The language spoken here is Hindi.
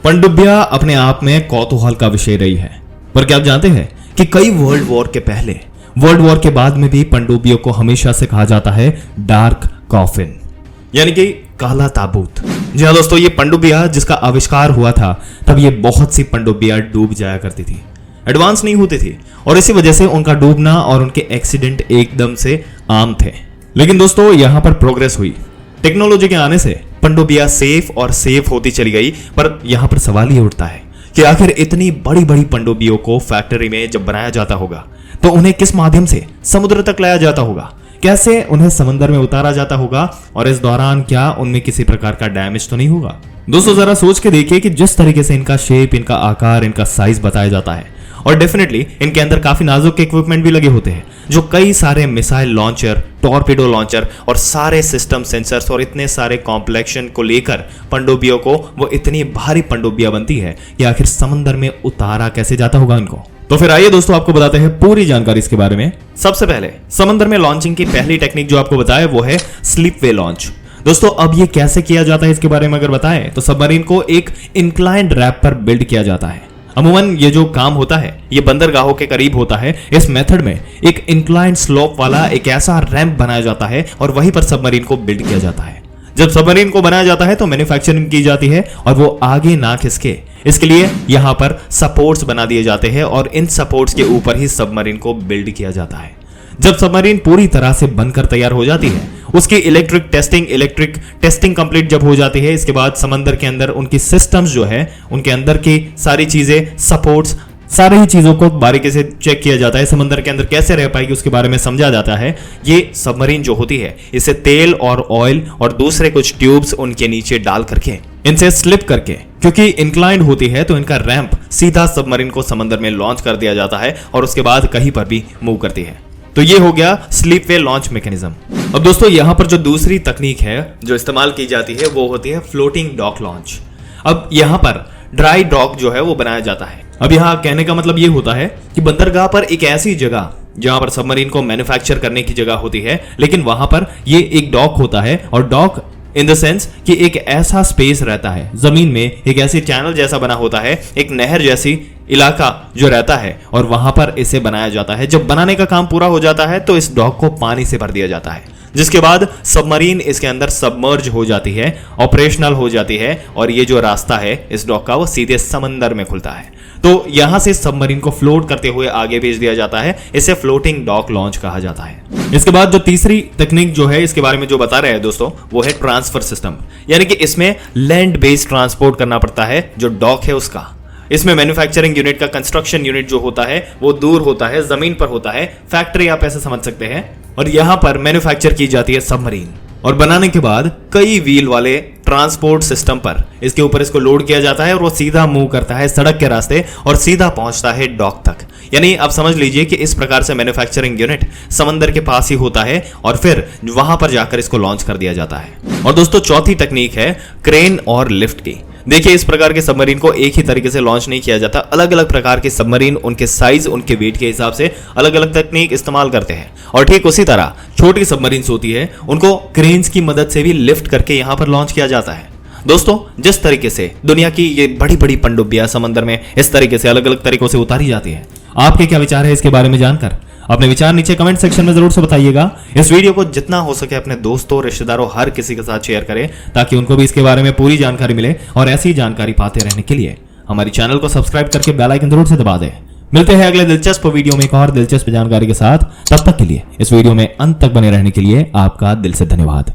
पनडुब्बियां अपने आप में कौतूहल का विषय रही है, पर क्या आप जानते हैं कि कई वर्ल्ड वॉर के पहले, वर्ल्ड वॉर के बाद में भी पनडुब्बियों को हमेशा से कहा जाता है डार्क कॉफिन, यानी कि काला ताबूत। जी हाँ दोस्तों, ये पनडुब्बियां जिसका आविष्कार हुआ था तब ये बहुत सी पनडुब्बियां डूब जाया करती थी, एडवांस नहीं होती थी और इसी वजह से उनका डूबना और उनके एक्सीडेंट एकदम से आम थे। लेकिन दोस्तों यहां पर प्रोग्रेस हुई, टेक्नोलॉजी के आने से पनडुब्बियां सेफ और सेफ होती चली गई। पर यहां पर सवाल ये उठता है कि आखिर इतनी बड़ी बड़ी पनडुब्बियों को फैक्ट्री में जब बनाया जाता होगा तो उन्हें किस माध्यम से समुद्र तक लाया जाता होगा, कैसे उन्हें समंदर में उतारा जाता होगा और इस दौरान क्या उनमें किसी प्रकार का डैमेज तो नहीं होगा। दोस्तों जरा सोच के देखिए कि जिस तरीके से इनका शेप, इनका आकार, इनका साइज बताया जाता है और डेफिनेटली इनके अंदर काफी नाजुक इक्विपमेंट भी लगे होते हैं जो कई सारे मिसाइल लॉन्चर, टॉर्पीडो लॉन्चर और सारे सिस्टम सेंसर्स और इतने सारे कॉम्प्लेक्शन को लेकर पनडुब्बियों को वो इतनी भारी पनडुब्बियां बनती है कि आखिर समंदर में उतारा कैसे जाता होगा इनको। तो फिर आइए दोस्तों आपको बताते हैं पूरी जानकारी इसके बारे में। सबसे पहले समंदर में लॉन्चिंग की पहली टेक्निक जो आपको बताया वो है स्लीपवे लॉन्च। दोस्तों अब ये कैसे किया जाता है इसके बारे में अगर बताएं तो सबमरीन को एक इंक्लाइंड रैप पर बिल्ड किया जाता है। अमूमन ये जो काम होता है ये बंदरगाहों के करीब होता है। इस मेथड में एक इंक्लाइंड स्लोप वाला एक ऐसा रैंप बनाया जाता है और वहीं पर सबमरीन को बिल्ड किया जाता है। जब सबमरीन को बनाया जाता है तो मैन्युफैक्चरिंग की जाती है और वो आगे ना खिसके इसके लिए यहां पर सपोर्ट्स बना दिए जाते हैं और इन सपोर्ट्स के ऊपर ही सबमरीन को बिल्ड किया जाता है। जब सबमरीन पूरी तरह से बनकर तैयार हो जाती है, उसकी इलेक्ट्रिक टेस्टिंग कंप्लीट जब हो जाती है, इसके बाद समंदर के अंदर उनकी सिस्टम्स जो है, उनके अंदर की सारी चीजें, सपोर्ट्स, सारी ही चीजों को बारीकी से चेक किया जाता है। समंदर के अंदर कैसे रह पाएगी उसके बारे में समझा जाता है। ये सबमरीन जो होती है इसे तेल और ऑयल और दूसरे कुछ ट्यूब्स उनके नीचे डाल करके, इनसे स्लिप करके, क्योंकि इंक्लाइंड होती है तो इनका रैंप सीधा सबमरीन को समंदर में लॉन्च कर दिया जाता है और उसके बाद कहीं पर भी मूव करती है। तो ये हो गया स्लीपवे लॉन्च मैकेनिज्म। अब दोस्तों यहां पर जो दूसरी तकनीक है जो इस्तेमाल की जाती है वो होती है फ्लोटिंग डॉक लॉन्च। अब यहां पर ड्राई डॉक जो है वो बनाया जाता है। अब यहां कहने का मतलब ये होता है कि बंदरगाह पर एक ऐसी जगह जहां पर सबमरीन को मैन्युफैक्चर करने की जगह होती है, लेकिन वहां पर ये एक डॉक होता है और डॉक इन द सेंस कि एक ऐसा स्पेस रहता है जमीन में, एक ऐसी चैनल जैसा बना होता है, एक नहर जैसी इलाका जो रहता है और वहां पर इसे बनाया जाता है। जब बनाने का काम पूरा हो जाता है तो इस डॉक को पानी से भर दिया जाता है, जिसके बाद सबमरीन इसके अंदर सबमर्ज हो जाती है, ऑपरेशनल हो जाती है और ये जो रास्ता है इस डॉक का वो सीधे समंदर में खुलता है। तो यहां से सबमरीन को फ्लोट करते हुए आगे भेज दिया जाता है। इसे फ्लोटिंग डॉक लॉन्च कहा जाता है। इसके बाद जो तीसरी तकनीक जो है इसके बारे में जो बता रहे हैं दोस्तों वो है ट्रांसफर सिस्टम, यानी कि इसमें लैंड बेस्ड ट्रांसपोर्ट करना पड़ता है जो डॉक है उसका। इसमें मैन्युफैक्चरिंग यूनिट का कंस्ट्रक्शन यूनिट जो होता है वो दूर होता है, जमीन पर होता है, फैक्ट्री आप ऐसे समझ सकते हैं। और यहां पर मैन्युफैक्चर की जाती है सबमरीन और बनाने के बाद कई व्हील वाले ट्रांसपोर्ट सिस्टम पर इसके ऊपर इसको लोड किया जाता है और वो सीधा मूव करता है सड़क के रास्ते और सीधा पहुंचता है डॉक तक। यानी आप समझ लीजिए कि इस प्रकार से मैन्युफैक्चरिंग यूनिट समंदर के पास ही होता है और फिर वहां पर जाकर इसको लॉन्च कर दिया जाता है। और दोस्तों चौथी तकनीक है क्रेन और लिफ्ट की। देखिए इस प्रकार के सबमरीन को एक ही तरीके से लॉन्च नहीं किया जाता। अलग अलग प्रकार के सबमरीन उनके साइज, उनके वेट के हिसाब से अलग अलग तकनीक इस्तेमाल करते हैं और ठीक उसी तरह छोटी सबमरीन्स होती है उनको क्रेन्स की मदद से भी लिफ्ट करके यहां पर लॉन्च किया जाता है। दोस्तों जिस तरीके से दुनिया की ये बड़ी बड़ी पनडुब्बियां समंदर में इस तरीके से अलग अलग तरीकों से उतारी जाती है, आपके क्या विचार है इसके बारे में जानकर? अपने विचार नीचे कमेंट सेक्शन में जरूर से बताइएगा। इस वीडियो को जितना हो सके अपने दोस्तों, रिश्तेदारों, हर किसी के साथ शेयर करें ताकि उनको भी इसके बारे में पूरी जानकारी मिले और ऐसी जानकारी पाते रहने के लिए हमारी चैनल को सब्सक्राइब करके बेल आइकन जरूर से दबा दें। मिलते हैं अगले दिलचस्प वीडियो में एक और दिलचस्प जानकारी के साथ। तब तक के लिए इस वीडियो में अंत तक बने रहने के लिए आपका दिल से धन्यवाद।